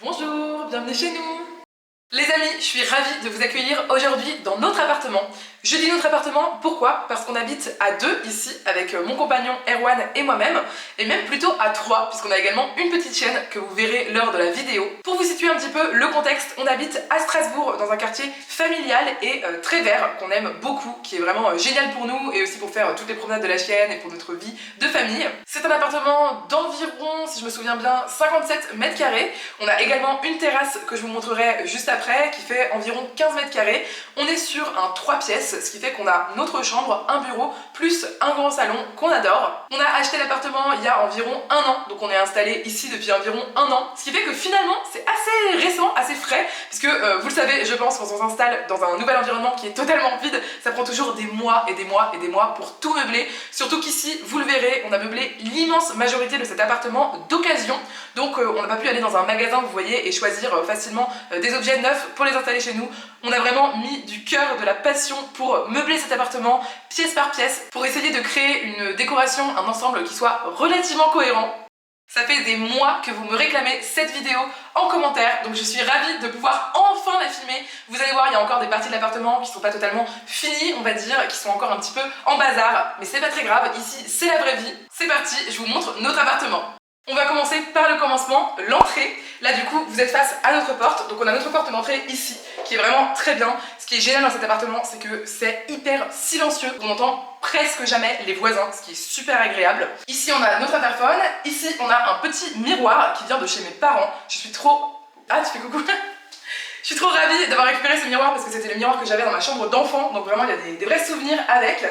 Bonjour, bienvenue chez nous. Les amis, je suis ravie de vous accueillir aujourd'hui dans notre appartement. Je dis notre appartement, pourquoi? Parce qu'on habite à deux ici, avec mon compagnon Erwan et moi-même, et même plutôt à trois, puisqu'on a également une petite chienne que vous verrez lors de la vidéo. Pour vous situer un petit peu le contexte, on habite à Strasbourg, dans un quartier familial et très vert, qu'on aime beaucoup, qui est vraiment génial pour nous, et aussi pour faire toutes les promenades de la chienne et pour notre vie de famille. C'est un appartement d'environ, si je me souviens bien, 57 mètres carrés. On a également une terrasse que je vous montrerai juste après, qui fait environ 15 mètres carrés. On est sur un 3 pièces, ce qui fait qu'on a notre chambre, un bureau, plus un grand salon qu'on adore. On a acheté l'appartement il y a environ un an, donc on est installé ici depuis environ un an, ce qui fait que finalement c'est assez récent, assez frais, puisque vous le savez, je pense, quand on s'installe dans un nouvel environnement qui est totalement vide, ça prend toujours des mois et des mois et des mois pour tout meubler, surtout qu'ici, vous le verrez, on a meublé l'immense majorité de cet appartement d'occasion, donc on n'a pas pu aller dans un magasin, vous voyez, et choisir facilement des objets neufs pour les installer chez nous. On a vraiment mis du cœur, de la passion pour meubler cet appartement pièce par pièce, pour essayer de créer une décoration, un ensemble qui soit relativement cohérent. Ça fait des mois que vous me réclamez cette vidéo en commentaire, donc je suis ravie de pouvoir enfin la filmer. Vous allez voir, il y a encore des parties de l'appartement qui sont pas totalement finies, on va dire, qui sont encore un petit peu en bazar, mais c'est pas très grave, ici c'est la vraie vie. C'est parti, je vous montre notre appartement. On va commencer par le commencement, l'entrée. Là du coup vous êtes face à notre porte, donc on a notre porte d'entrée ici, qui est vraiment très bien. Ce qui est génial dans cet appartement, c'est que c'est hyper silencieux, on n'entend presque jamais les voisins, ce qui est super agréable. Ici on a notre interphone, ici on a un petit miroir qui vient de chez mes parents. Je suis trop... Ah, tu fais coucou. Je suis trop ravie d'avoir récupéré ce miroir parce que c'était le miroir que j'avais dans ma chambre d'enfant, donc vraiment il y a des vrais souvenirs avec.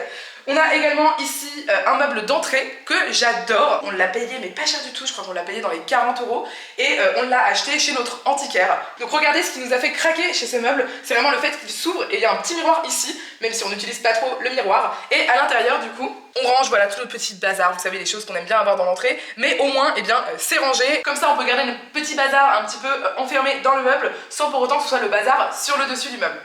On a également ici un meuble d'entrée que j'adore. On l'a payé mais pas cher du tout, je crois qu'on l'a payé dans les 40 € et on l'a acheté chez notre antiquaire. Donc regardez ce qui nous a fait craquer chez ce meuble, c'est vraiment le fait qu'il s'ouvre et il y a un petit miroir ici, même si on n'utilise pas trop le miroir. Et à l'intérieur du coup, on range voilà tout le petit bazar, vous savez les choses qu'on aime bien avoir dans l'entrée, mais au moins eh bien c'est rangé. Comme ça on peut garder notre petit bazar un petit peu enfermé dans le meuble sans pour autant que ce soit le bazar sur le dessus du meuble.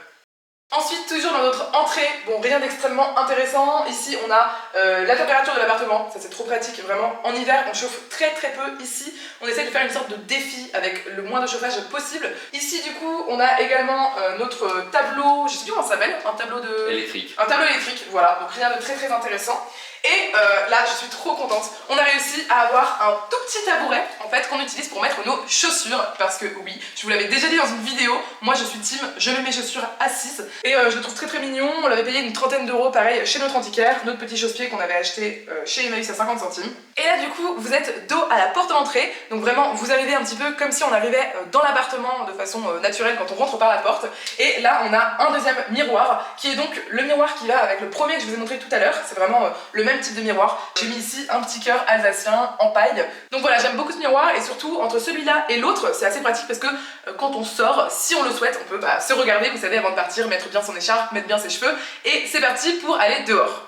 Ensuite, toujours dans notre entrée, bon rien d'extrêmement intéressant, ici on a la température de l'appartement, ça c'est trop pratique, vraiment en hiver on chauffe très peu ici, on essaie de faire une sorte de défi avec le moins de chauffage possible. Ici du coup on a également notre tableau, je sais plus comment ça s'appelle, un tableau de... électrique. Un tableau électrique, voilà, donc rien de très intéressant. Et là je suis trop contente, on a réussi à avoir un tout petit tabouret en fait qu'on utilise pour mettre nos chaussures, parce que oui, je vous l'avais déjà dit dans une vidéo, moi je suis team, je mets mes chaussures assises et je le trouve très mignon. On l'avait payé une trentaine d'euros pareil chez notre antiquaire, notre petit chausse-pied qu'on avait acheté chez Emmaüs à 50 centimes. Et là du coup vous êtes dos à la porte d'entrée, donc vraiment vous arrivez un petit peu comme si on arrivait dans l'appartement de façon naturelle quand on rentre par la porte. Et là on a un deuxième miroir qui est donc le miroir qui va avec le premier que je vous ai montré tout à l'heure, c'est vraiment le même type de miroir. J'ai mis ici un petit cœur alsacien en paille. Donc voilà, j'aime beaucoup ce miroir et surtout entre celui-là et l'autre c'est assez pratique parce que quand on sort, si on le souhaite, on peut se regarder, vous savez, avant de partir, mettre bien son écharpe, mettre bien ses cheveux et c'est parti pour aller dehors.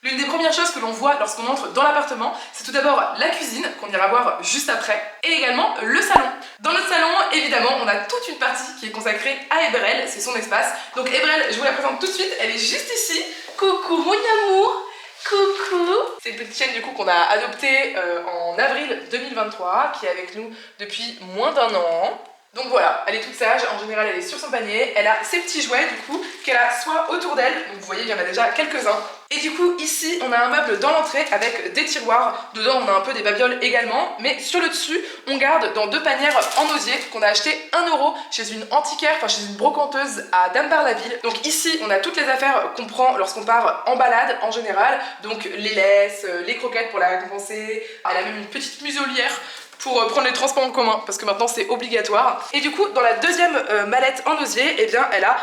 L'une des premières choses que l'on voit lorsqu'on entre dans l'appartement, c'est tout d'abord la cuisine, qu'on ira voir juste après, et également le salon. Dans notre salon, évidemment, on a toute une partie qui est consacrée à Ebrel, c'est son espace. Donc Ebrel, je vous la présente tout de suite, elle est juste ici. Coucou mon amour! Coucou! C'est une petite chienne du coup qu'on a adoptée en avril 2023, qui est avec nous depuis moins d'un an. Donc voilà, elle est toute sage, en général elle est sur son panier, elle a ses petits jouets du coup qu'elle a soit autour d'elle, donc vous voyez il y en a déjà quelques-uns. Et du coup ici on a un meuble dans l'entrée avec des tiroirs, dedans on a un peu des babioles également, mais sur le dessus on garde dans deux panières en osier qu'on a acheté 1 € chez une antiquaire, enfin chez une brocanteuse à Dame-Bar-la-Ville. Donc ici on a toutes les affaires qu'on prend lorsqu'on part en balade en général, donc les laisses, les croquettes pour la récompenser, elle a même une petite muselière pour prendre les transports en commun parce que maintenant c'est obligatoire. Et du coup dans la deuxième mallette en osier, eh bien elle a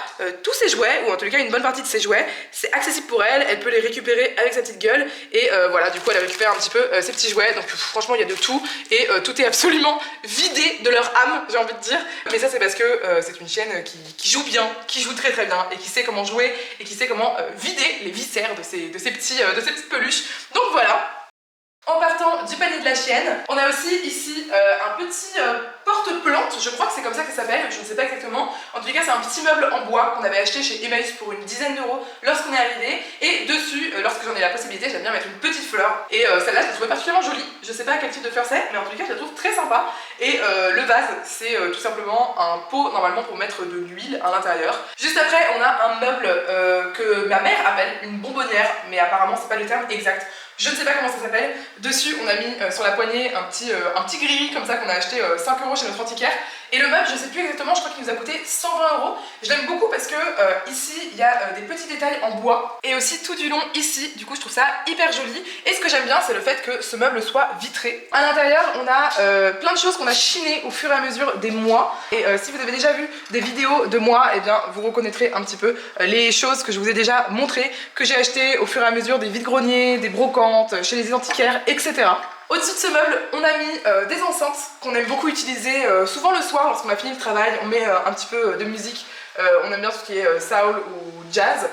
tous ses jouets, ou en tout cas une bonne partie de ses jouets. C'est accessible pour elle, elle peut les récupérer avec sa petite gueule et voilà, du coup elle récupère un petit peu ses petits jouets. Donc franchement il y a de tout et tout est absolument vidé de leur âme, j'ai envie de dire. Mais ça c'est parce que c'est une chienne qui joue bien, qui joue très bien et qui sait comment jouer et qui sait comment vider les viscères de ces petites peluches. Donc voilà. En partant du panier de la chienne, on a aussi ici un petit porte-plante, je crois que c'est comme ça que ça s'appelle, je ne sais pas exactement. En tout cas, c'est un petit meuble en bois qu'on avait acheté chez Emmaüs pour une dizaine d'euros lorsqu'on est arrivé. Et dessus, lorsque j'en ai la possibilité, j'aime bien mettre une petite fleur. Et celle-là, je la trouvais particulièrement jolie. Je sais pas quel type de fleur c'est, mais en tout cas, je la trouve très sympa. Et le vase, c'est tout simplement un pot normalement pour mettre de l'huile à l'intérieur. Juste après, on a un meuble que ma mère appelle une bonbonnière, mais apparemment, c'est pas le terme exact. Je ne sais pas comment ça s'appelle. Dessus, on a mis sur la poignée un petit gris comme ça qu'on a acheté 5 euros chez notre antiquaire. Et le meuble, je sais plus exactement, je crois qu'il nous a coûté 120 euros. Je l'aime beaucoup parce que ici, il y a des petits détails en bois. Et aussi tout du long ici, du coup, je trouve ça hyper joli. Et ce que j'aime bien, c'est le fait que ce meuble soit vitré. À l'intérieur, on a plein de choses qu'on a chinées au fur et à mesure des mois. Et si vous avez déjà vu des vidéos de moi, eh bien, vous reconnaîtrez un petit peu les choses que je vous ai déjà montrées, que j'ai achetées au fur et à mesure des vide-greniers, des brocantes, chez les antiquaires, etc. Au-dessus de ce meuble, on a mis des enceintes qu'on aime beaucoup utiliser souvent le soir lorsqu'on a fini le travail. On met un petit peu de musique, on aime bien tout ce qui est soul ou jazz.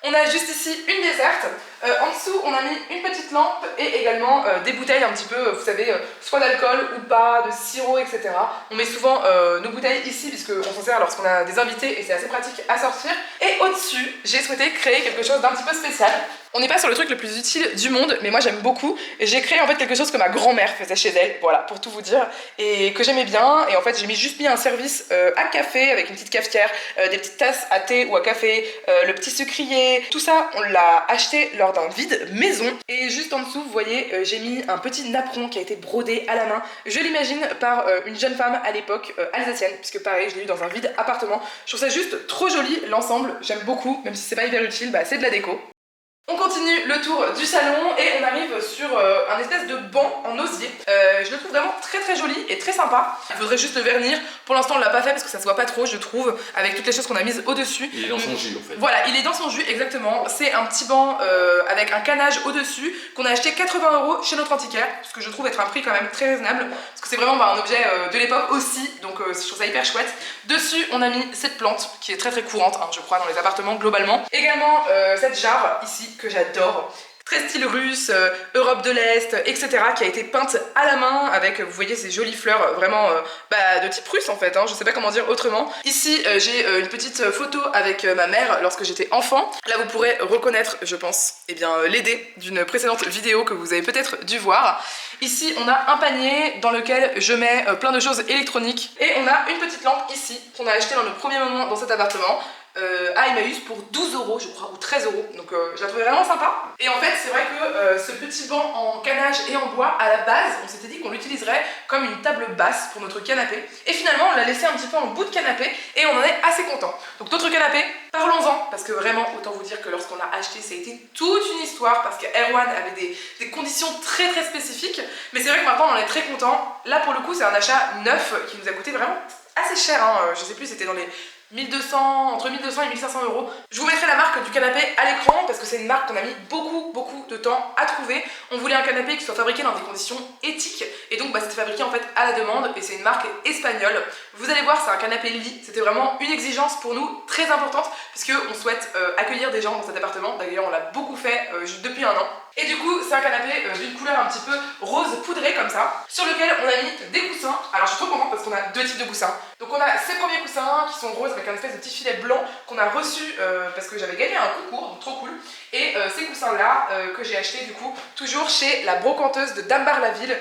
On a juste ici une desserte. En dessous, on a mis une petite lampe et également des bouteilles un petit peu, vous savez, soit d'alcool ou pas, de sirop, etc. On met souvent nos bouteilles ici puisqu'on s'en sert lorsqu'on a des invités et c'est assez pratique à sortir. Et au-dessus, j'ai souhaité créer quelque chose d'un petit peu spécial. On n'est pas sur le truc le plus utile du monde, mais moi j'aime beaucoup. J'ai créé en fait quelque chose que ma grand-mère faisait chez elle, voilà, pour tout vous dire, et que j'aimais bien. Et en fait, j'ai juste mis un service à café avec une petite cafetière, des petites tasses à thé ou à café, le petit sucrier. Tout ça, on l'a acheté lors d'un vide maison. Et juste en dessous, vous voyez, j'ai mis un petit napperon qui a été brodé à la main. Je l'imagine par une jeune femme à l'époque alsacienne, puisque pareil, je l'ai eu dans un vide appartement. Je trouve ça juste trop joli l'ensemble. J'aime beaucoup, même si c'est pas hyper utile, bah c'est de la déco. On continue le tour du salon et on arrive sur un espèce de banc en osier. Je le trouve vraiment très joli et très sympa. Il faudrait juste le vernir. Pour l'instant on l'a pas fait parce que ça se voit pas trop je trouve avec toutes les choses qu'on a mises au-dessus. Il est dans son jus en fait. Voilà, il est dans son jus exactement. C'est un petit banc avec un canage au-dessus qu'on a acheté 80 euros chez notre antiquaire. Ce que je trouve être un prix quand même très raisonnable. Parce que c'est vraiment un objet de l'époque aussi. Donc je trouve ça hyper chouette. Dessus on a mis cette plante qui est très courante je crois dans les appartements globalement. Également cette jarre ici que j'adore, très style russe, Europe de l'Est, etc. qui a été peinte à la main avec, vous voyez, ces jolies fleurs vraiment de type russe en fait, je sais pas comment dire autrement. Ici j'ai une petite photo avec ma mère lorsque j'étais enfant. Là vous pourrez reconnaître, je pense, eh bien l'aider d'une précédente vidéo que vous avez peut-être dû voir. Ici on a un panier dans lequel je mets plein de choses électroniques et on a une petite lampe ici qu'on a acheté dans le premier moment dans cet appartement. À Emmaüs pour 12 euros je crois ou 13 euros, donc je la trouvais vraiment sympa. Et en fait c'est vrai que ce petit banc en canage et en bois, à la base on s'était dit qu'on l'utiliserait comme une table basse pour notre canapé et finalement on l'a laissé un petit peu en bout de canapé et on en est assez content. Donc notre canapé, parlons-en, parce que vraiment autant vous dire que lorsqu'on l'a acheté ça a été toute une histoire parce que Erwan avait des conditions très spécifiques, mais c'est vrai que maintenant on en est très content. Là pour le coup c'est un achat neuf qui nous a coûté vraiment assez cher, je sais plus, c'était dans les 1200, entre 1200 et 1500 euros. Je vous mettrai la marque du canapé à l'écran parce que c'est une marque qu'on a mis beaucoup de temps à trouver. On voulait un canapé qui soit fabriqué dans des conditions éthiques et donc c'était fabriqué en fait à la demande et c'est une marque espagnole. Vous allez voir, c'est un canapé lit, c'était vraiment une exigence pour nous très importante puisque on souhaite accueillir des gens dans cet appartement. D'ailleurs on l'a beaucoup fait depuis un an. Et du coup c'est un canapé d'une couleur un petit peu rose poudré comme ça, sur lequel on a mis des coussins. Alors je suis trop contente parce qu'on a deux types de coussins. Donc on a ces premiers coussins qui sont roses avec un espèce de petit filet blanc qu'on a reçu parce que j'avais gagné un concours, donc trop cool. Et ces coussins là que j'ai acheté du coup toujours chez la brocanteuse de Dambar-la-Ville.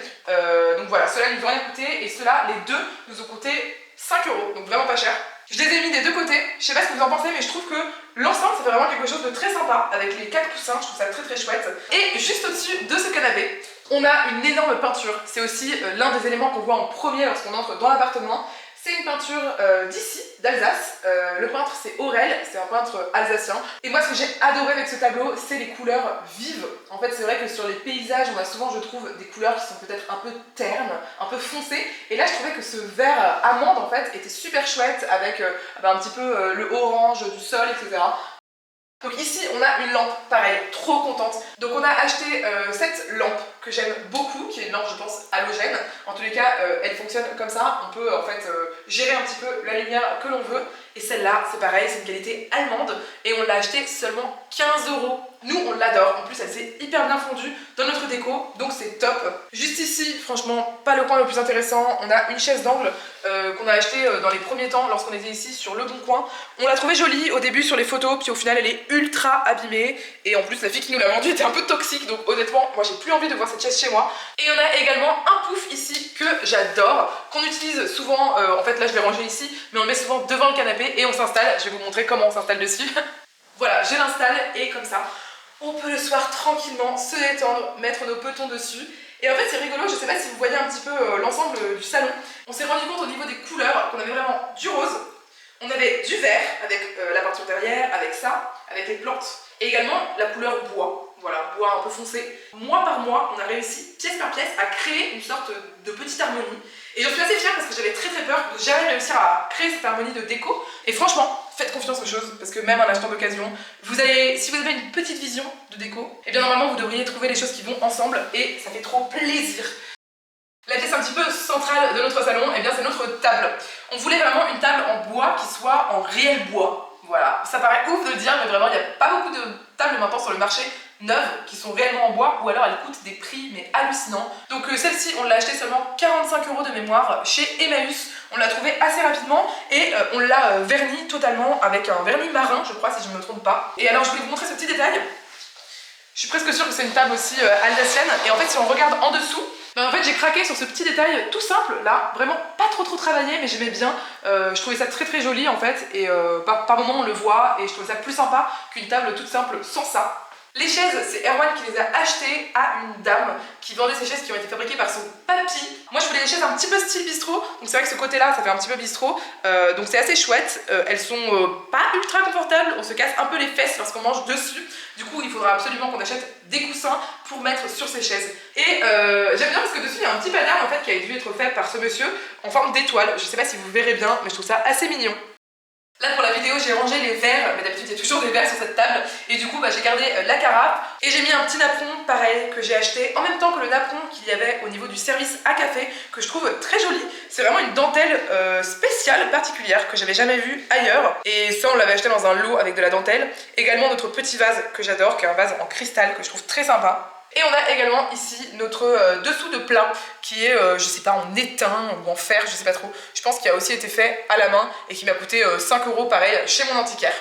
Donc voilà, ceux-là ils nous ont rien coûté et ceux-là les deux nous ont coûté 5 euros, donc vraiment pas cher. Je les ai mis des deux côtés, je sais pas ce que vous en pensez mais je trouve que l'ensemble ça fait vraiment quelque chose de très sympa avec les 4 coussins, je trouve ça très chouette. Et juste au-dessus de ce canapé, on a une énorme peinture, c'est aussi l'un des éléments qu'on voit en premier lorsqu'on entre dans l'appartement. C'est une peinture d'ici, d'Alsace. Le peintre c'est Aurel, c'est un peintre alsacien. Et moi ce que j'ai adoré avec ce tableau, c'est les couleurs vives. En fait c'est vrai que sur les paysages, on a souvent je trouve des couleurs qui sont peut-être un peu ternes, un peu foncées. Et là je trouvais que ce vert amande en fait était super chouette avec un petit peu le orange du sol, etc. Donc ici on a une lampe, pareil, trop contente. Donc on a acheté cette lampe que j'aime beaucoup, qui est une lampe je pense halogène. En tous les cas elle fonctionne comme ça, on peut en fait gérer un petit peu la lumière que l'on veut. Et celle-là c'est pareil, c'est une qualité allemande et on l'a acheté seulement 15 euros. Nous on l'adore, en plus elle s'est hyper bien fondue dans notre déco, donc c'est top. Juste ici, franchement, pas le coin le plus intéressant, on a une chaise d'angle qu'on a achetée dans les premiers temps lorsqu'on était ici sur Le Bon Coin. On l'a trouvée jolie au début sur les photos, puis au final elle est ultra abîmée, et en plus la fille qui nous l'a vendue était un peu toxique, donc honnêtement, moi j'ai plus envie de voir cette chaise chez moi. Et on a également un pouf ici que j'adore, qu'on utilise souvent, en fait là je l'ai rangé ici, mais on le met souvent devant le canapé et on s'installe. Je vais vous montrer comment on s'installe dessus. Voilà, je l'installe et comme ça, on peut le soir tranquillement se détendre, mettre nos petons dessus. Et en fait c'est rigolo, je sais pas si vous voyez un petit peu l'ensemble du salon. On s'est rendu compte au niveau des couleurs qu'on avait vraiment du rose, on avait du vert avec la peinture derrière, avec ça, avec les plantes, et également la couleur bois, voilà, bois un peu foncé. Mois par mois, on a réussi pièce par pièce à créer une sorte de petite harmonie. Et j'en suis assez fière parce que j'avais très peur de jamais réussir à créer cette harmonie de déco. Et franchement, faites confiance aux choses, parce que même en achetant d'occasion, si vous avez une petite vision de déco, et bien normalement vous devriez trouver les choses qui vont ensemble et ça fait trop plaisir. La pièce un petit peu centrale de notre salon, et bien c'est notre table. On voulait vraiment une table en bois qui soit en réel bois. Voilà, ça paraît ouf de le dire, mais vraiment il n'y a pas beaucoup de tables maintenant sur le marché neuves qui sont réellement en bois, ou alors elles coûtent des prix mais hallucinants. Donc celle-ci on l'a achetée seulement 45 € de mémoire chez Emmaüs. On l'a trouvée assez rapidement et on l'a verni totalement avec un vernis marin, je crois, si je ne me trompe pas. Et alors je voulais vous montrer ce petit détail. Je suis presque sûre que c'est une table aussi alsacienne, et en fait si on regarde en dessous, ben en fait j'ai craqué sur ce petit détail tout simple là, vraiment pas trop travaillé, mais j'aimais bien. Je trouvais ça très joli en fait, et par moment on le voit, et je trouvais ça plus sympa qu'une table toute simple sans ça. Les chaises, c'est Erwan qui les a achetées à une dame qui vendait ces chaises qui ont été fabriquées par son papy. Moi je voulais des chaises un petit peu style bistrot, donc c'est vrai que ce côté là ça fait un petit peu bistrot, donc c'est assez chouette. Elles sont pas ultra confortables, on se casse un peu les fesses lorsqu'on mange dessus. Du coup il faudra absolument qu'on achète des coussins pour mettre sur ces chaises. Et j'aime bien parce que dessus il y a un petit pattern en fait qui a dû être fait par ce monsieur en forme d'étoile. Je sais pas si vous verrez bien, mais je trouve ça assez mignon. Là pour la vidéo j'ai rangé les verres, mais d'habitude il y a toujours des verres sur cette table, et du coup j'ai gardé la carafe et j'ai mis un petit napperon pareil que j'ai acheté en même temps que le napperon qu'il y avait au niveau du service à café, que je trouve très joli. C'est vraiment une dentelle spéciale, particulière, que j'avais jamais vue ailleurs, et ça on l'avait acheté dans un lot avec de la dentelle. Également notre petit vase que j'adore, qui est un vase en cristal que je trouve très sympa. Et on a également ici notre dessous de plat qui est, je sais pas, en étain ou en fer, je sais pas trop. Je pense qu'il a aussi été fait à la main et qui m'a coûté 5 € pareil chez mon antiquaire.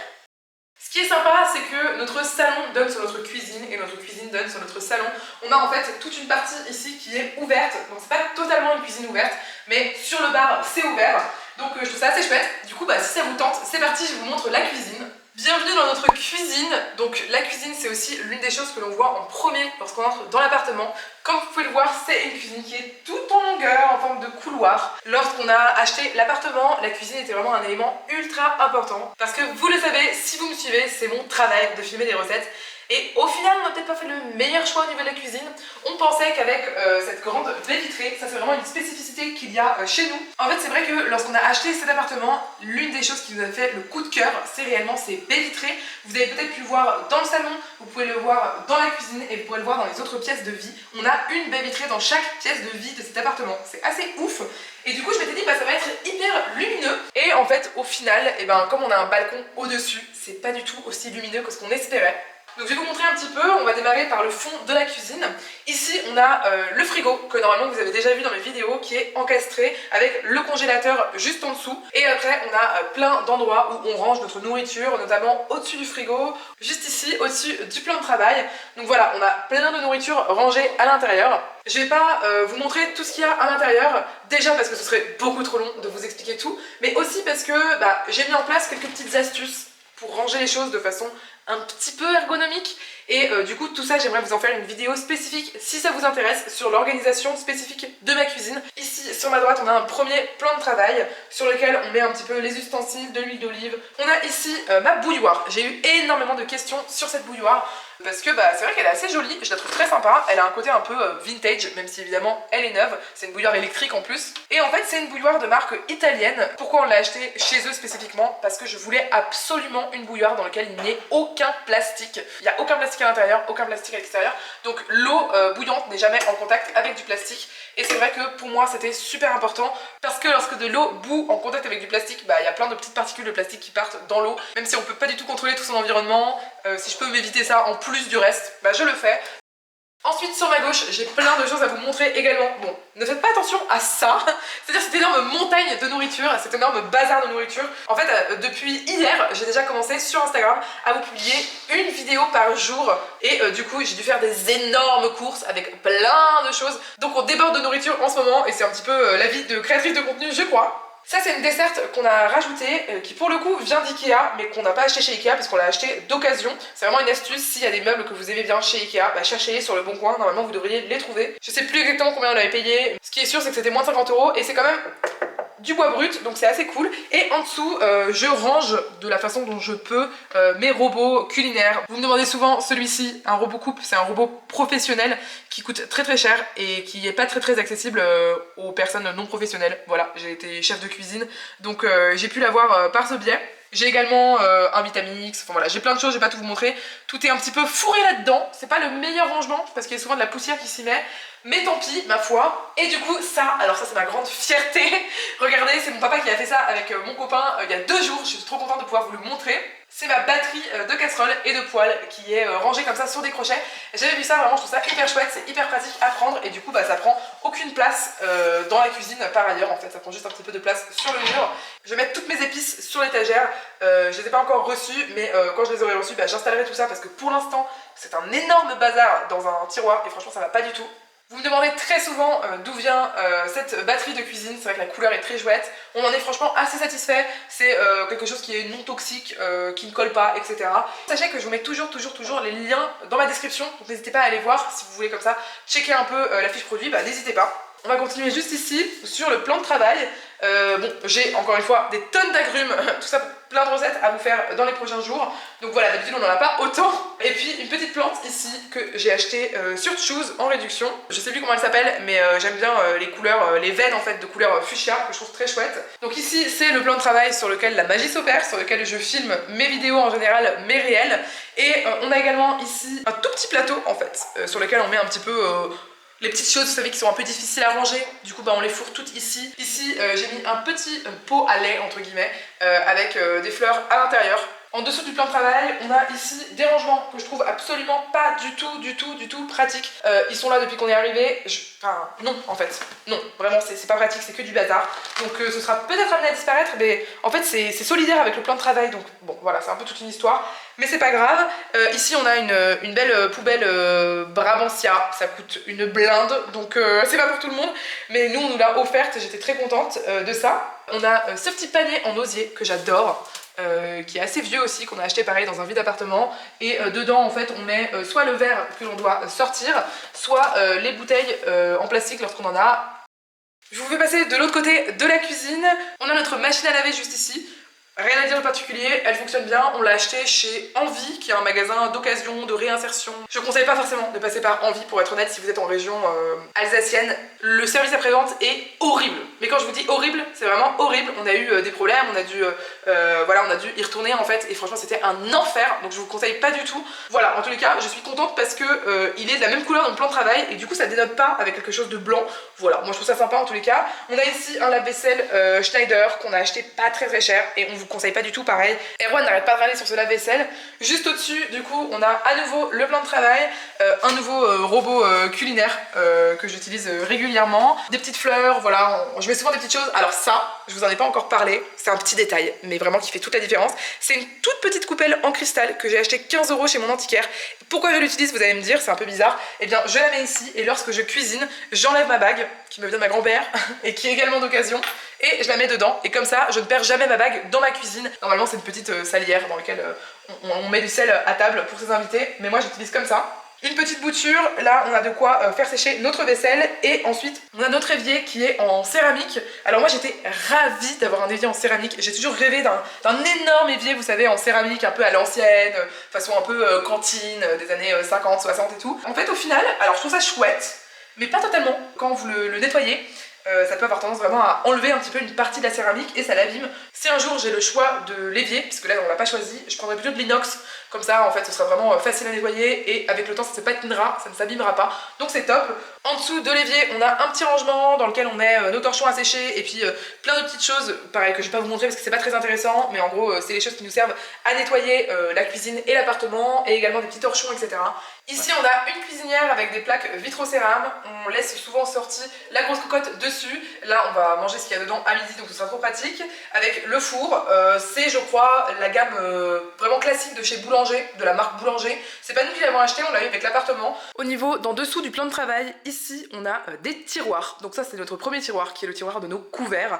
Ce qui est sympa, c'est que notre salon donne sur notre cuisine et notre cuisine donne sur notre salon. On a en fait toute une partie ici qui est ouverte, donc c'est pas totalement une cuisine ouverte, mais sur le bar c'est ouvert. Donc je trouve ça assez chouette. Du coup si ça vous tente, c'est parti, je vous montre la cuisine. Bienvenue dans notre cuisine. Donc la cuisine c'est aussi l'une des choses que l'on voit en premier lorsqu'on entre dans l'appartement. Comme vous pouvez le voir, c'est une cuisine qui est toute en longueur, en forme de couloir. Lorsqu'on a acheté l'appartement, la cuisine était vraiment un élément ultra important. Parce que vous le savez, si vous me suivez, c'est mon travail de filmer des recettes. Et au final, on n'a peut-être pas fait le meilleur choix au niveau de la cuisine. On pensait qu'avec cette grande baie vitrée, ça c'est vraiment une spécificité qu'il y a chez nous. En fait, c'est vrai que lorsqu'on a acheté cet appartement, l'une des choses qui nous a fait le coup de cœur, c'est réellement ces baies vitrées. Vous avez peut-être pu le voir dans le salon, vous pouvez le voir dans la cuisine et vous pouvez le voir dans les autres pièces de vie. On a une baie vitrée dans chaque pièce de vie de cet appartement. C'est assez ouf. Et du coup, je m'étais dit, ça va être hyper lumineux. Et en fait, au final, comme on a un balcon au-dessus, c'est pas du tout aussi lumineux que ce qu'on espérait. Donc je vais vous montrer un petit peu, on va démarrer par le fond de la cuisine. Ici on a le frigo que normalement vous avez déjà vu dans mes vidéos, qui est encastré avec le congélateur juste en dessous. Et après on a plein d'endroits où on range notre nourriture, notamment au-dessus du frigo, juste ici au-dessus du plan de travail. Donc voilà, on a plein de nourriture rangée à l'intérieur. Je vais pas vous montrer tout ce qu'il y a à l'intérieur, déjà parce que ce serait beaucoup trop long de vous expliquer tout, mais aussi parce que j'ai mis en place quelques petites astuces pour ranger les choses de façon un petit peu ergonomique. Et du coup tout ça j'aimerais vous en faire une vidéo spécifique si ça vous intéresse, sur l'organisation spécifique de ma cuisine. Ici sur ma droite on a un premier plan de travail sur lequel on met un petit peu les ustensiles, de l'huile d'olive. On a ici ma bouilloire. J'ai eu énormément de questions sur cette bouilloire parce que c'est vrai qu'elle est assez jolie, je la trouve très sympa. Elle a un côté un peu vintage, même si évidemment elle est neuve. C'est une bouilloire électrique en plus. Et en fait c'est une bouilloire de marque italienne. Pourquoi on l'a achetée chez eux spécifiquement? Parce que je voulais absolument une bouilloire dans laquelle il n'y ait aucun aucun plastique. Il n'y a aucun plastique à l'intérieur, aucun plastique à l'extérieur. Donc l'eau bouillante n'est jamais en contact avec du plastique. Et c'est vrai que pour moi c'était super important parce que lorsque de l'eau bout en contact avec du plastique, bah il y a plein de petites particules de plastique qui partent dans l'eau. Même si on peut pas du tout contrôler tout son environnement, si je peux m'éviter ça en plus du reste, bah je le fais. Ensuite sur ma gauche, j'ai plein de choses à vous montrer également. Bon, ne faites pas attention à ça, c'est-à-dire cette énorme montagne de nourriture, cet énorme bazar de nourriture. En fait, depuis hier, j'ai déjà commencé sur Instagram à vous publier une vidéo par jour. Et du coup, j'ai dû faire des énormes courses avec plein de choses. Donc on déborde de nourriture en ce moment et c'est un petit peu la vie de créatrice de contenu, je crois. Ça c'est une desserte qu'on a rajoutée qui pour le coup vient d'Ikea mais qu'on n'a pas acheté chez Ikea parce qu'on l'a acheté d'occasion. C'est vraiment une astuce, s'il y a des meubles que vous aimez bien chez Ikea, bah cherchez-les sur le bon coin, normalement vous devriez les trouver. Je sais plus exactement combien on avait payé, ce qui est sûr c'est que c'était moins de 50 € et c'est quand même du bois brut, donc c'est assez cool. Et en dessous, je range de la façon dont je peux mes robots culinaires. Vous me demandez souvent, celui-ci, un robot coupe, c'est un robot professionnel qui coûte très cher et qui est pas très accessible aux personnes non professionnelles. Voilà, j'ai été chef de cuisine, donc j'ai pu l'avoir par ce biais. J'ai également un Vitamix, enfin voilà, j'ai plein de choses, je vais pas tout vous montrer. Tout est un petit peu fourré là-dedans, c'est pas le meilleur rangement parce qu'il y a souvent de la poussière qui s'y met. Mais tant pis, ma foi. Et du coup, ça, alors ça c'est ma grande fierté. Regardez, c'est mon papa qui a fait ça avec mon copain il y a 2 jours. Je suis trop contente de pouvoir vous le montrer. C'est ma batterie de casserole et de poêle qui est rangée comme ça sur des crochets. J'avais vu ça, vraiment, je trouve ça hyper chouette, c'est hyper pratique à prendre. Et du coup, bah, ça prend aucune place dans la cuisine par ailleurs. En fait, ça prend juste un petit peu de place sur le mur. Je vais mettre toutes mes épices sur l'étagère. Je les ai pas encore reçues, mais quand je les aurai reçues, bah, j'installerai tout ça parce que pour l'instant, c'est un énorme bazar dans un tiroir et franchement, ça va pas du tout. Vous me demandez très souvent d'où vient cette batterie de cuisine, c'est vrai que la couleur est très chouette, on en est franchement assez satisfait, c'est quelque chose qui est non toxique, qui ne colle pas, etc. Sachez que je vous mets toujours les liens dans ma description, donc n'hésitez pas à aller voir si vous voulez comme ça checker un peu la fiche produit, bah n'hésitez pas. On va continuer juste ici sur le plan de travail. Bon, j'ai encore une fois des tonnes d'agrumes, tout ça, plein de recettes à vous faire dans les prochains jours. Donc voilà, d'habitude on n'en a pas autant. Et puis une petite plante ici que j'ai achetée sur Choose en réduction. Je sais plus comment elle s'appelle, mais j'aime bien les couleurs, les veines en fait de couleur fuchsia que je trouve très chouette. Donc ici c'est le plan de travail sur lequel la magie s'opère, sur lequel je filme mes vidéos en général, mes réels. Et on a également ici un tout petit plateau en fait, sur lequel on met un petit peu les petites choses, vous savez, qui sont un peu difficiles à ranger, du coup bah, on les fourre toutes ici. Ici j'ai mis un petit pot à lait entre guillemets avec des fleurs à l'intérieur. En dessous du plan de travail, on a ici des rangements que je trouve absolument pas du tout pratiques. Ils sont là depuis qu'on est arrivé. Enfin, non, en fait. Non, vraiment, c'est pas pratique, c'est que du bazar. Donc ce sera peut-être amené à disparaître, mais en fait, c'est solidaire avec le plan de travail. Donc bon, voilà, c'est un peu toute une histoire. Mais c'est pas grave. Ici, on a une belle poubelle Brabantia. Ça coûte une blinde, donc c'est pas pour tout le monde. Mais nous, on nous l'a offerte et j'étais très contente de ça. On a ce petit panier en osier que j'adore. Qui est assez vieux aussi, qu'on a acheté pareil dans un vide appartement et dedans en fait on met soit le verre que l'on doit sortir, soit les bouteilles en plastique lorsqu'on en a. Je vous fais passer de l'autre côté de la cuisine. On a notre machine à laver juste ici. Rien à dire de particulier, elle fonctionne bien, on l'a acheté chez Envie, qui est un magasin d'occasion, de réinsertion. Je ne conseille pas forcément de passer par Envie, pour être honnête, si vous êtes en région alsacienne. Le service après-vente est horrible. Mais quand je vous dis horrible, c'est vraiment horrible. On a eu des problèmes, on a dû y retourner en fait, et franchement c'était un enfer, donc je vous conseille pas du tout. Voilà, en tous les cas, je suis contente parce que il est de la même couleur dans le plan de travail, et du coup ça dénote pas avec quelque chose de blanc. Voilà, moi je trouve ça sympa en tous les cas. On a ici un lave-vaisselle Schneider qu'on a acheté pas très cher, et on vous conseille pas du tout, pareil. Erwan n'arrête pas de râler sur ce lave-vaisselle. Juste au-dessus, du coup, on a à nouveau le plan de travail, un nouveau robot culinaire que j'utilise régulièrement. Des petites fleurs, voilà, je mets souvent des petites choses. Alors ça, je vous en ai pas encore parlé, c'est un petit détail, mais vraiment qui fait toute la différence. C'est une toute petite coupelle en cristal que j'ai acheté 15 € chez mon antiquaire. Pourquoi je l'utilise, vous allez me dire, c'est un peu bizarre. Eh bien, je la mets ici, et lorsque je cuisine, j'enlève ma bague, qui me vient de ma grand-mère, et qui est également d'occasion, et je la mets dedans, et comme ça, je ne perds jamais ma bague dans ma cuisine. Normalement, c'est une petite salière dans laquelle on met du sel à table pour ses invités, mais moi j'utilise comme ça. Une petite bouture, là on a de quoi faire sécher notre vaisselle, et ensuite on a notre évier qui est en céramique. Alors moi j'étais ravie d'avoir un évier en céramique, j'ai toujours rêvé d'un énorme évier, vous savez, en céramique un peu à l'ancienne, façon un peu cantine des années 50, 60 et tout. En fait au final, alors je trouve ça chouette, mais pas totalement. Quand vous le nettoyez, ça peut avoir tendance vraiment à enlever un petit peu une partie de la céramique et ça l'abîme. Si un jour j'ai le choix de l'évier, puisque là on l'a pas choisi, je prendrai plutôt de l'inox, comme ça en fait ce sera vraiment facile à nettoyer et avec le temps ça ne patinera, ça ne s'abîmera pas, donc c'est top. En dessous de l'évier on a un petit rangement dans lequel on met nos torchons à sécher et puis plein de petites choses, pareil que je vais pas vous montrer parce que c'est pas très intéressant, mais en gros c'est les choses qui nous servent à nettoyer la cuisine et l'appartement et également des petits torchons etc. Ici on a une cuisinière avec des plaques vitrocérame, on laisse souvent sortie la grosse cocotte dessus, là on va manger ce qu'il y a dedans à midi donc ce sera trop pratique, avec le four, c'est je crois la gamme vraiment classique de chez Boulanger, de la marque Boulanger, c'est pas nous qui l'avons acheté, on l'a eu avec l'appartement. Au niveau, dans dessous du plan de travail, ici on a des tiroirs, donc ça c'est notre premier tiroir qui est le tiroir de nos couverts,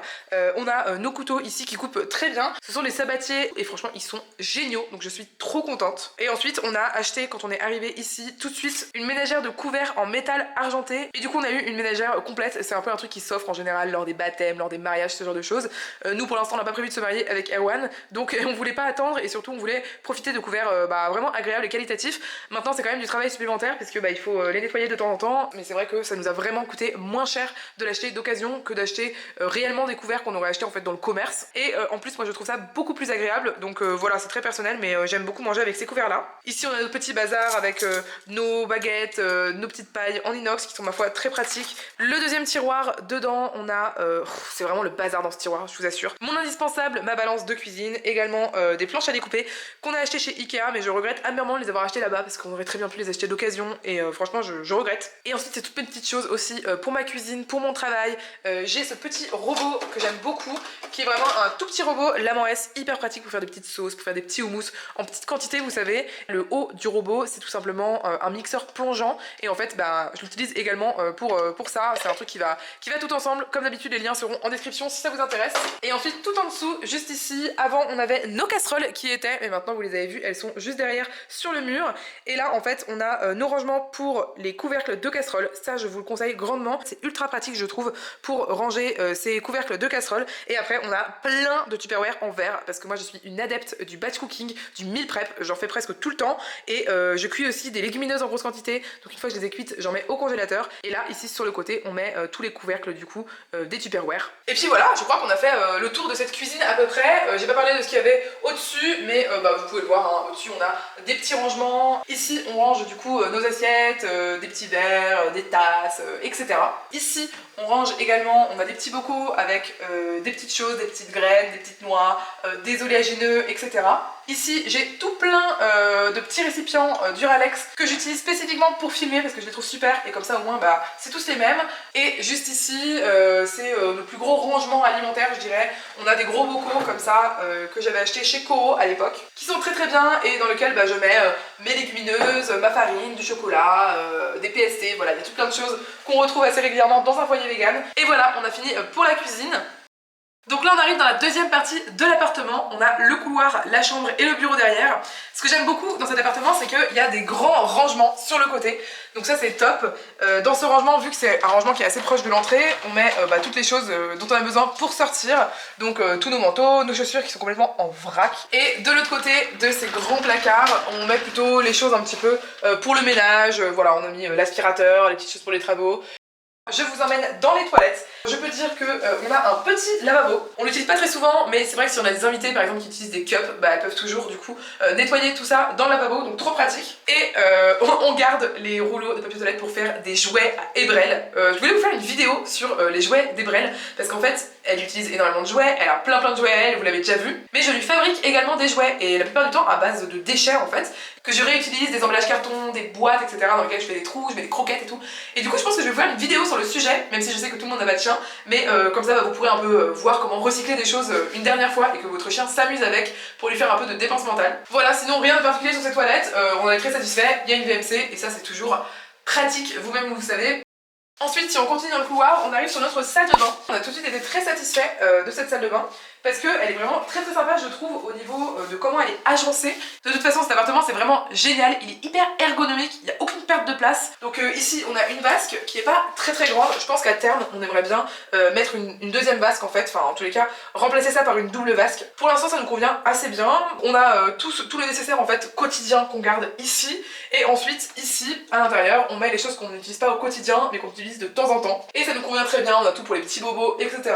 on a nos couteaux ici qui coupent très bien, ce sont les sabatiers et franchement ils sont géniaux donc je suis trop contente. Et ensuite on a acheté quand on est arrivé ici tout de suite une ménagère de couverts en métal argenté et du coup on a eu une ménagère complète, c'est un peu un truc qui s'offre en général lors des baptêmes, lors des mariages, ce genre de choses. Nous pour l'instant on n'a pas prévu de se marier avec Erwan donc on voulait pas attendre et surtout on voulait profiter de couverts vraiment agréables et qualitatifs. Maintenant c'est quand même du travail supplémentaire parce que il faut les nettoyer de temps en temps, mais c'est vrai que ça nous a vraiment coûté moins cher de l'acheter d'occasion que d'acheter réellement des couverts qu'on aurait acheté en fait dans le commerce. Et en plus moi je trouve ça beaucoup plus agréable donc voilà c'est très personnel mais j'aime beaucoup manger avec ces couverts là. Ici on a notre petit bazar avec nos baguettes, nos petites pailles en inox qui sont ma foi très pratiques. Le deuxième tiroir dedans on a c'est vraiment le bazar dans ce tiroir je vous assure. Mon indispensable, ma balance de cuisine, également des planches à découper qu'on a acheté chez Ikea mais je regrette amèrement de les avoir achetées là-bas parce qu'on aurait très bien pu les acheter d'occasion et franchement je regrette. Et ensuite c'est toutes mes petites choses aussi pour ma cuisine, pour mon travail. J'ai ce petit robot que j'aime beaucoup qui est vraiment un tout petit robot Lame en S, hyper pratique pour faire des petites sauces, pour faire des petits houmous en petite quantité vous savez. Le haut du robot c'est tout simplement un mixeur plongeant et en fait je l'utilise également pour ça, c'est un truc qui va tout ensemble. Comme d'habitude les liens seront en description si ça vous intéresse. Et ensuite tout en dessous, juste ici, avant on avait nos casseroles qui étaient, mais maintenant vous les avez vues, elles sont juste derrière sur le mur. Et là en fait on a nos rangements pour les couvercles de casseroles, ça je vous le conseille grandement, c'est ultra pratique je trouve pour ranger ces couvercles de casseroles. Et après on a plein de tupperware en verre parce que moi je suis une adepte du batch cooking, du meal prep, j'en fais presque tout le temps et je cuis aussi des légumineuses en grosse quantité, donc une fois que je les ai cuites j'en mets au congélateur. Et là ici sur le côté on met tous les couvercles du coup des tupperware. Et puis voilà, je crois qu'on a fait le tour de cette cuisine à peu près. J'ai pas parlé de ce qu'il y avait au-dessus mais vous pouvez le voir hein. Au-dessus on a des petits rangements, ici on range du coup nos assiettes, des petits verres, des tasses, etc. Ici on range également, on a des petits bocaux avec des petites choses, des petites graines, des petites noix, des oléagineux, etc. Ici j'ai tout plein de petits récipients Duralex que j'utilise spécifiquement pour filmer parce que je les trouve super et comme ça au moins c'est tous les mêmes. Et juste ici c'est le plus gros rangement alimentaire je dirais. On a des gros bocaux comme ça que j'avais acheté chez Coro à l'époque qui sont très bien et dans lequel je mets mes légumineuses, ma farine, du chocolat, des PST, voilà il y a tout plein de choses qu'on retrouve assez régulièrement dans un foyer vegan. Et voilà on a fini pour la cuisine. Donc là on arrive dans la deuxième partie de l'appartement, on a le couloir, la chambre et le bureau derrière. Ce que j'aime beaucoup dans cet appartement c'est qu'il y a des grands rangements sur le côté, donc ça c'est top. Dans ce rangement, vu que c'est un rangement qui est assez proche de l'entrée, on met toutes les choses dont on a besoin pour sortir. Donc tous nos manteaux, nos chaussures qui sont complètement en vrac. Et de l'autre côté de ces grands placards, on met plutôt les choses un petit peu pour le ménage. Voilà, on a mis l'aspirateur, les petites choses pour les travaux. Je vous emmène dans les toilettes. Je peux dire que on a un petit lavabo. On l'utilise pas très souvent, mais c'est vrai que si on a des invités par exemple qui utilisent des cups, elles peuvent toujours du coup nettoyer tout ça dans le lavabo, donc trop pratique. Et on garde les rouleaux de papier toilette pour faire des jouets à Ebrel. Je voulais vous faire une vidéo sur les jouets d'Ebrel parce qu'en fait elle utilise énormément de jouets, elle a plein de jouets à elle, vous l'avez déjà vu. Mais je lui fabrique également des jouets et la plupart du temps à base de déchets en fait, que je réutilise, des emballages carton, des boîtes, etc. dans lesquelles je fais des trous, je mets des croquettes et tout. Et du coup je pense que je vais vous faire une vidéo sur le sujet, même si je sais que tout le monde n'a pas de chien, mais comme ça vous pourrez un peu voir comment recycler des choses une dernière fois et que votre chien s'amuse avec pour lui faire un peu de dépense mentale. Voilà, sinon rien de particulier sur ces toilettes, on en est très satisfait, il y a une VMC et ça c'est toujours pratique, vous-même vous savez. Ensuite, si on continue dans le couloir, on arrive sur notre salle de bain. On a tout de suite été très satisfait de cette salle de bain parce qu'elle est vraiment très sympa je trouve au niveau de comment elle est agencée. De toute façon cet appartement c'est vraiment génial, il est hyper ergonomique, il n'y a aucune perte de place. Donc ici on a une vasque qui est pas très grande, je pense qu'à terme on aimerait bien mettre une deuxième vasque en fait, enfin en tous les cas remplacer ça par une double vasque. Pour l'instant ça nous convient assez bien, on a tout le nécessaire en fait quotidien qu'on garde ici et ensuite ici à l'intérieur on met les choses qu'on n'utilise pas au quotidien mais qu'on utilise de temps en temps et ça nous convient très bien, on a tout pour les petits bobos etc.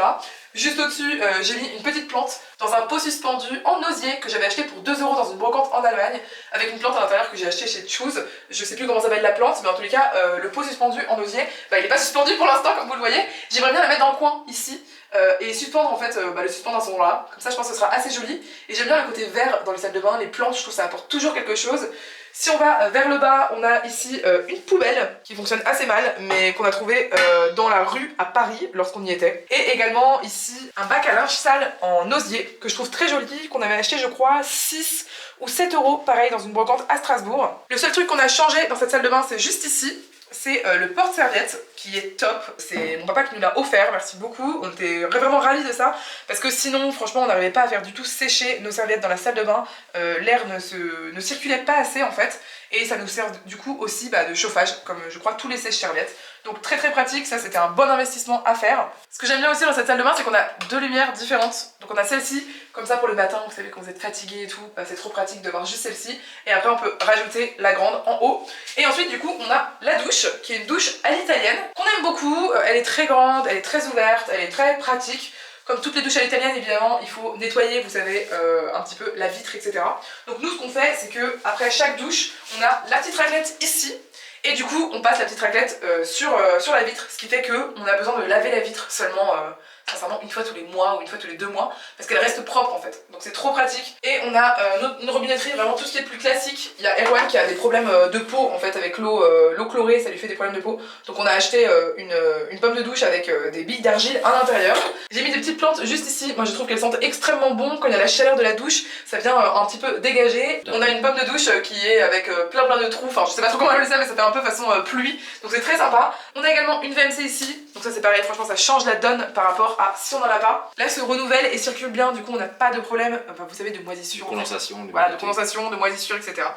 Juste au-dessus, j'ai mis une petite plante dans un pot suspendu en osier que j'avais acheté pour 2 € dans une brocante en Allemagne, avec une plante à l'intérieur que j'ai acheté chez Choose. Je sais plus comment s'appelle la plante, mais en tous les cas, le pot suspendu en osier, bah, il est pas suspendu pour l'instant comme vous le voyez. J'aimerais bien la mettre dans le coin ici et suspendre en fait, le suspendre à ce moment-là. Comme ça, je pense que ce sera assez joli. Et j'aime bien le côté vert dans les salles de bain, les plantes, je trouve que ça apporte toujours quelque chose. Si on va vers le bas, on a ici une poubelle qui fonctionne assez mal, mais qu'on a trouvé dans la rue à Paris lorsqu'on y était. Et également ici un bac à linge sale en osier que je trouve très joli, qu'on avait acheté je crois 6 ou 7 € pareil dans une brocante à Strasbourg. Le seul truc qu'on a changé dans cette salle de bain, c'est juste ici. C'est le porte-serviette qui est top, c'est mon papa qui nous l'a offert, merci beaucoup, on était vraiment ravis de ça parce que sinon franchement on n'arrivait pas à faire du tout sécher nos serviettes dans la salle de bain, l'air ne circulait pas assez en fait et ça nous sert du coup aussi de chauffage comme je crois tous les sèche-serviettes. Donc très pratique, ça c'était un bon investissement à faire. Ce que j'aime bien aussi dans cette salle de bain c'est qu'on a 2 lumières différentes. Donc on a celle-ci, comme ça pour le matin, vous savez quand vous êtes fatigué et tout, c'est trop pratique de voir juste celle-ci. Et après on peut rajouter la grande en haut. Et ensuite du coup on a la douche, qui est une douche à l'italienne, qu'on aime beaucoup. Elle est très grande, elle est très ouverte, elle est très pratique. Comme toutes les douches à l'italienne évidemment, il faut nettoyer, vous savez, un petit peu la vitre, etc. Donc nous ce qu'on fait c'est que après chaque douche, on a la petite raclette ici. Et du coup, on passe la petite raclette sur la vitre, ce qui fait qu'on a besoin de laver la vitre seulement, sincèrement, une fois tous les mois ou une fois tous les 2 mois, parce qu'elle reste propre en fait. Donc c'est trop pratique. Et on a une robinetterie, vraiment tout ce qui est plus classique. Il y a Erwan qui a des problèmes de peau en fait avec l'eau chlorée, ça lui fait des problèmes de peau. Donc on a acheté une pomme de douche avec des billes d'argile à l'intérieur. J'ai mis des petites plantes juste ici. Moi je trouve qu'elles sentent extrêmement bon quand il y a la chaleur de la douche, ça vient un petit peu dégager. On a une pomme de douche qui est avec plein de trous, enfin je sais pas trop comment appeler ça, mais ça fait un peu façon pluie, donc c'est très sympa. On a également une VMC ici, donc ça c'est pareil, franchement ça change la donne par rapport à si on n'en a pas. Là se renouvelle et circule bien, du coup on n'a pas de problème, enfin vous savez, de moisissure, de condensation, voilà, de condensation, de moisissure, etc.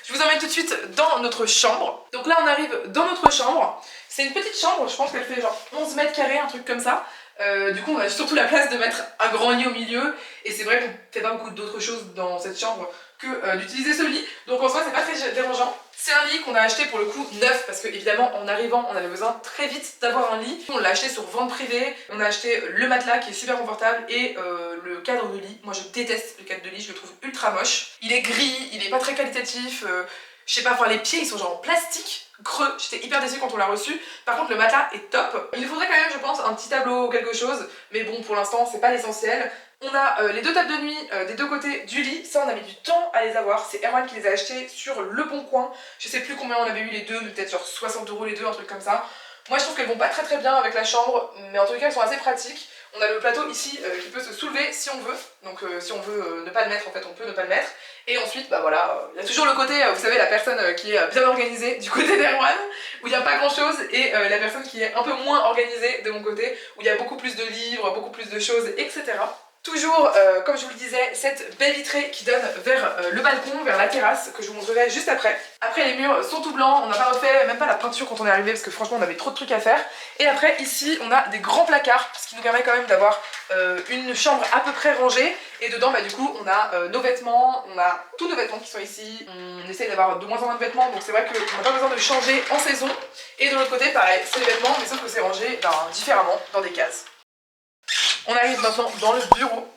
Je vous emmène tout de suite dans notre chambre. Donc là on arrive dans notre chambre, c'est une petite chambre, je pense qu'elle fait genre 11 mètres carrés, un truc comme ça. Du coup on a surtout la place de mettre un grand lit au milieu, et c'est vrai qu'on fait pas beaucoup d'autres choses dans cette chambre que d'utiliser ce lit, donc en soi c'est pas très dérangeant. C'est un lit qu'on a acheté pour le coup neuf, parce que évidemment en arrivant on avait besoin très vite d'avoir un lit. On l'a acheté sur vente privée, on a acheté le matelas qui est super confortable et le cadre de lit. Moi je déteste le cadre de lit, je le trouve ultra moche. Il est gris, il est pas très qualitatif, je sais pas, enfin les pieds ils sont genre en plastique creux, j'étais hyper déçue quand on l'a reçu. Par contre le matelas est top. Il nous faudrait quand même je pense un petit tableau ou quelque chose, mais bon pour l'instant c'est pas l'essentiel. On a les 2 tables de nuit des 2 côtés du lit, ça on a mis du temps à les avoir, c'est Erwan qui les a achetés sur Le Bon Coin. Je sais plus combien on avait eu les deux, mais peut-être genre 60 € les deux, un truc comme ça. Moi je trouve qu'elles vont pas très bien avec la chambre, mais en tout cas elles sont assez pratiques. On a le plateau ici qui peut se soulever si on veut, donc si on veut ne pas le mettre en fait on peut ne pas le mettre. Et ensuite bah voilà, il y a toujours le côté, vous savez la personne qui est bien organisée du côté d'Erwan, où il n'y a pas grand chose, et la personne qui est un peu moins organisée de mon côté, où il y a beaucoup plus de livres, beaucoup plus de choses, etc. Toujours, comme je vous le disais, cette baie vitrée qui donne vers le balcon, vers la terrasse, que je vous montrerai juste après. Après les murs sont tout blancs, on n'a pas refait même pas la peinture quand on est arrivé parce que franchement on avait trop de trucs à faire. Et après ici on a des grands placards, ce qui nous permet quand même d'avoir une chambre à peu près rangée. Et dedans bah du coup on a nos vêtements, on a tous nos vêtements qui sont ici. On essaye d'avoir de moins en moins de vêtements, donc c'est vrai qu'on n'a pas besoin de changer en saison. Et de l'autre côté pareil, c'est les vêtements, mais sauf que c'est rangé différemment dans des cases. On arrive maintenant dans le bureau.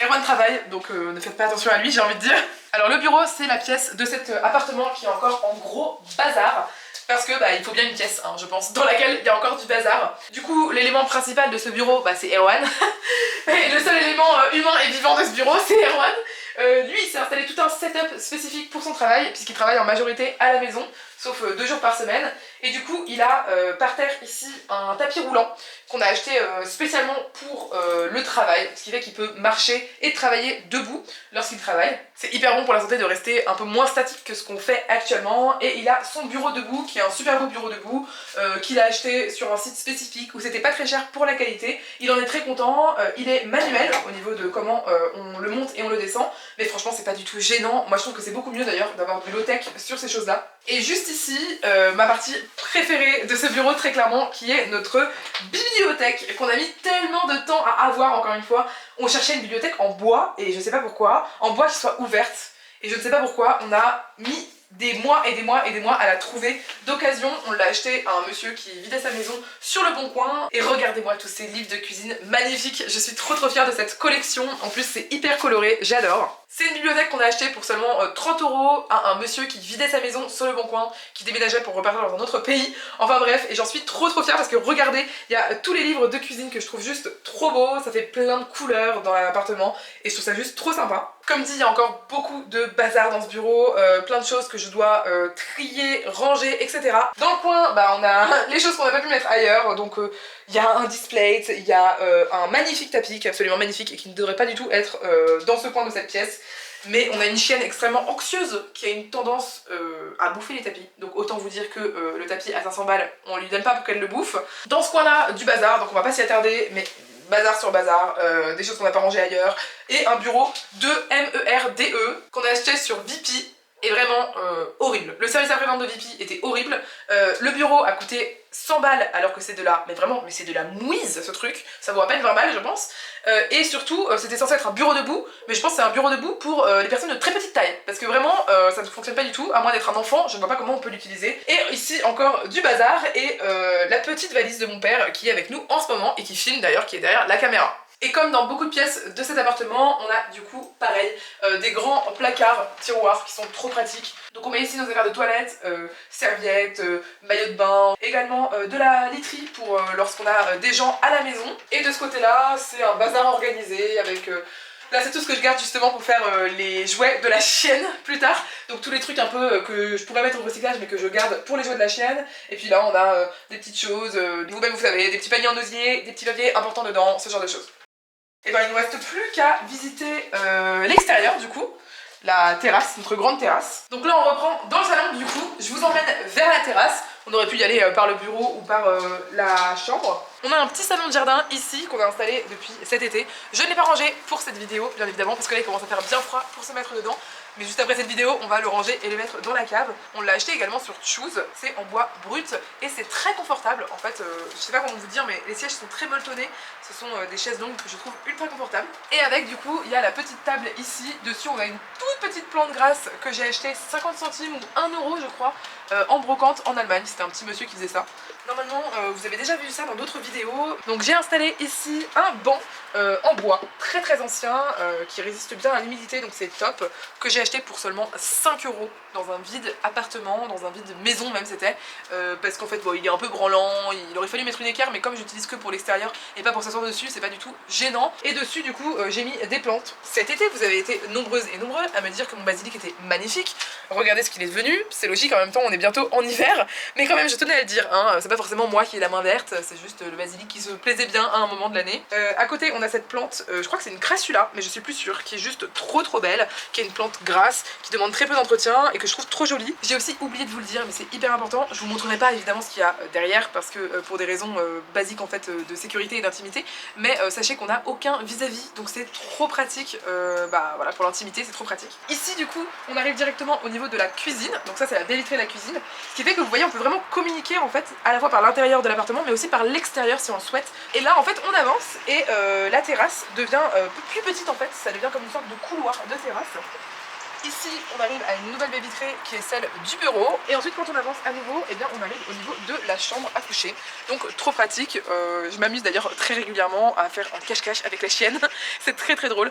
Erwan travaille, donc ne faites pas attention à lui, j'ai envie de dire. Alors le bureau, c'est la pièce de cet appartement qui est encore en gros bazar. Parce que il faut bien une pièce, je pense, dans laquelle il y a encore du bazar. Du coup, l'élément principal de ce bureau, c'est Erwan. Et le seul élément humain et vivant de ce bureau, c'est Erwan. Lui, il s'est installé tout un setup spécifique pour son travail, puisqu'il travaille en majorité à la maison, sauf 2 jours par semaine. Et du coup, il a par terre ici un tapis roulant qu'on a acheté spécialement pour le travail, ce qui fait qu'il peut marcher et travailler debout lorsqu'il travaille. C'est hyper bon pour la santé de rester un peu moins statique que ce qu'on fait actuellement. Et il a son bureau debout, qui est un super beau bureau debout, qu'il a acheté sur un site spécifique où c'était pas très cher pour la qualité. Il en est très content, il est manuel au niveau de comment on le monte et on le descend. Mais franchement c'est pas du tout gênant, moi je trouve que c'est beaucoup mieux d'ailleurs d'avoir du low-tech sur ces choses là. Et juste ici, ma partie préférée de ce bureau très clairement, qui est notre bibliothèque, qu'on a mis tellement de temps à avoir encore une fois. On cherchait une bibliothèque en bois, et je sais pas pourquoi, en bois qui soit ouverte, et je ne sais pas pourquoi, on a mis des mois et des mois et des mois à la trouver d'occasion. On l'a acheté à un monsieur qui vidait sa maison sur le Bon Coin. Et regardez-moi tous ces livres de cuisine magnifiques. Je suis trop fière de cette collection. En plus c'est hyper coloré, j'adore. C'est une bibliothèque qu'on a achetée pour seulement 30 € à un monsieur qui vidait sa maison sur le Bon Coin, qui déménageait pour repartir dans un autre pays. Enfin bref, et j'en suis trop fière parce que regardez, il y a tous les livres de cuisine que je trouve juste trop beaux. Ça fait plein de couleurs dans l'appartement et je trouve ça juste trop sympa. Comme dit, il y a encore beaucoup de bazar dans ce bureau, plein de choses que je dois trier, ranger, etc. Dans le coin, bah, on a les choses qu'on n'a pas pu mettre ailleurs, donc il y a un display, il y a un magnifique tapis qui est absolument magnifique et qui ne devrait pas du tout être dans ce coin de cette pièce. Mais on a une chienne extrêmement anxieuse qui a une tendance à bouffer les tapis. Donc autant vous dire que le tapis à 500 balles, on lui donne pas pour qu'elle le bouffe. Dans ce coin-là, du bazar, donc on va pas s'y attarder, mais bazar sur bazar, des choses qu'on n'a pas rangées ailleurs. Et un bureau de MERDE qu'on a acheté sur Vip. Et vraiment horrible. Le service après-vente de Vip était horrible. Le bureau a coûté 100 balles alors que c'est de la... Mais vraiment, mais c'est de la mouise ce truc. Ça vaut à peine 20 balles je pense. Et surtout, c'était censé être un bureau debout. Mais je pense que c'est un bureau debout pour les personnes de très petite taille. Parce que vraiment, ça ne fonctionne pas du tout. À moins d'être un enfant, je ne vois pas comment on peut l'utiliser. Et ici encore du bazar. Et la petite valise de mon père qui est avec nous en ce moment. Et qui filme d'ailleurs, qui est derrière la caméra. Et comme dans beaucoup de pièces de cet appartement, on a du coup, pareil, des grands placards, tiroirs qui sont trop pratiques. Donc on met ici nos affaires de toilette, serviettes, maillots de bain, également de la literie pour lorsqu'on a des gens à la maison. Et de ce côté-là, c'est un bazar organisé avec... Là c'est tout ce que je garde justement pour faire les jouets de la chienne plus tard. Donc tous les trucs un peu que je pourrais mettre au recyclage mais que je garde pour les jouets de la chienne. Et puis là on a des petites choses, vous-même vous savez, des petits paniers en osier, des petits papiers importants dedans, ce genre de choses. Et ben il ne nous reste plus qu'à visiter l'extérieur du coup, la terrasse, notre grande terrasse. Donc là on reprend dans le salon du coup, je vous emmène vers la terrasse. On aurait pu y aller par le bureau ou par la chambre. On a un petit salon de jardin ici qu'on a installé depuis cet été. Je ne l'ai pas rangé pour cette vidéo bien évidemment parce que là il commence à faire bien froid pour se mettre dedans. Mais juste après cette vidéo, on va le ranger et le mettre dans la cave. On l'a acheté également sur Choose, c'est en bois brut et c'est très confortable. En fait, je sais pas comment vous dire, mais les sièges sont très molletonnés. Ce sont des chaises longues que je trouve ultra confortables. Et avec du coup, il y a la petite table ici. Dessus, on a une toute petite plante grasse que j'ai achetée 50 centimes ou 1 € je crois, en brocante en Allemagne. C'était un petit monsieur qui faisait ça. Normalement, vous avez déjà vu ça dans d'autres vidéos. Donc j'ai installé ici un banc en bois très ancien qui résiste bien à l'humidité, donc c'est top, que j'ai acheté pour seulement 5 € dans un vide appartement, dans un vide maison même c'était, parce qu'en fait bon, il est un peu branlant, il aurait fallu mettre une équerre mais comme j'utilise que pour l'extérieur et pas pour s'asseoir dessus, c'est pas du tout gênant. Et dessus du coup j'ai mis des plantes. Cet été vous avez été nombreuses et nombreux à me dire que mon basilic était magnifique. Regardez ce qu'il est devenu, c'est logique, en même temps on est bientôt en hiver, mais quand même je tenais à le dire, hein, c'est pas forcément moi qui ai la main verte, c'est juste le basilic qui se plaisait bien à un moment de l'année. À côté on a cette plante, je crois que c'est une crassula, mais je suis plus sûre, qui est juste trop belle, qui est une plante grasse, qui demande très peu d'entretien et que je trouve trop jolie. J'ai aussi oublié de vous le dire, mais c'est hyper important, je vous montrerai pas évidemment ce qu'il y a derrière parce que pour des raisons basiques en fait de sécurité et d'intimité, mais sachez qu'on n'a aucun vis-à-vis, donc c'est trop pratique, bah voilà, pour l'intimité c'est trop pratique. Ici du coup on arrive directement au niveau de la cuisine, donc ça c'est la baie vitrée de la cuisine, ce qui fait que vous voyez on peut vraiment communiquer en fait à la fois par l'intérieur de l'appartement mais aussi par l'extérieur si on le souhaite. Et là en fait on avance et la terrasse devient plus petite en fait, ça devient comme une sorte de couloir de terrasse. Ici on arrive à une nouvelle baie vitrée qui est celle du bureau et ensuite quand on avance à nouveau, eh bien, on arrive au niveau de la chambre à coucher. Donc trop pratique, je m'amuse d'ailleurs très régulièrement à faire un cache-cache avec la chienne, c'est très drôle.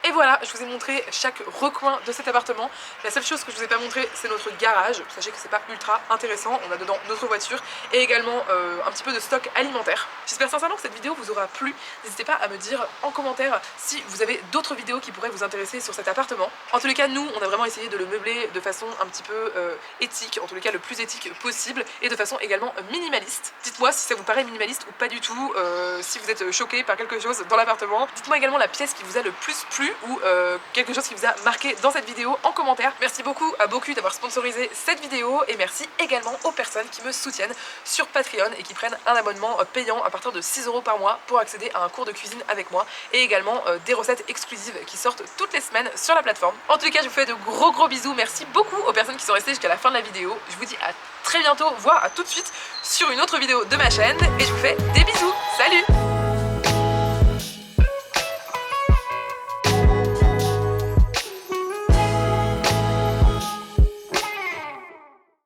Et voilà, je vous ai montré chaque recoin de cet appartement. La seule chose que je vous ai pas montré, c'est notre garage. Sachez que c'est pas ultra intéressant. On a dedans notre voiture et également un petit peu de stock alimentaire. J'espère sincèrement que cette vidéo vous aura plu. N'hésitez pas à me dire en commentaire si vous avez d'autres vidéos qui pourraient vous intéresser sur cet appartement. En tous les cas, nous, on a vraiment essayé de le meubler de façon un petit peu éthique, en tous les cas le plus éthique possible et de façon également minimaliste. Dites-moi si ça vous paraît minimaliste ou pas du tout, si vous êtes choqué par quelque chose dans l'appartement. Dites-moi également la pièce qui vous a le plus plu ou quelque chose qui vous a marqué dans cette vidéo en commentaire. Merci beaucoup à Boku d'avoir sponsorisé cette vidéo et merci également aux personnes qui me soutiennent sur Patreon et qui prennent un abonnement payant à partir de 6 € par mois pour accéder à un cours de cuisine avec moi et également des recettes exclusives qui sortent toutes les semaines sur la plateforme. En tout cas je vous fais de gros bisous, merci beaucoup aux personnes qui sont restées jusqu'à la fin de la vidéo. Je vous dis à très bientôt, voire à tout de suite sur une autre vidéo de ma chaîne et je vous fais des bisous.